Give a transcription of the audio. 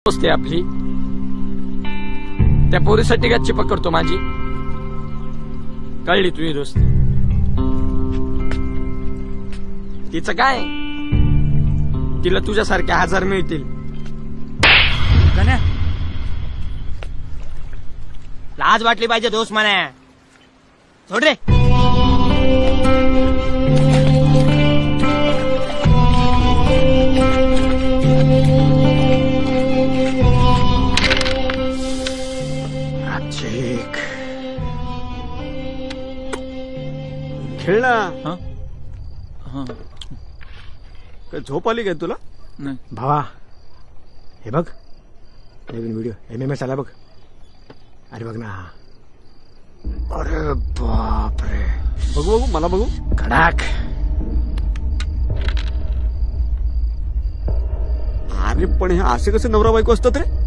दोस्ती आपली त्या पोरीसाठी गच्ची पकडतो माझी. कळली तुझी दोस्ती. तिचं काय, तिला तुझ्यासारखे 1000 मिळतील. लाज वाटली पाहिजे दोस्त म्हणे. सोड रे. खेळ ना. काय झोप आली काय तुला? नाही भावा, हे बघ नवीन व्हिडिओ MMS आला बघ. अरे बघ ना. अरे बाप रे. बघू बघू मला बघू. कडाक. अरे पण हे असे कसे नवरा बायको असतात रे?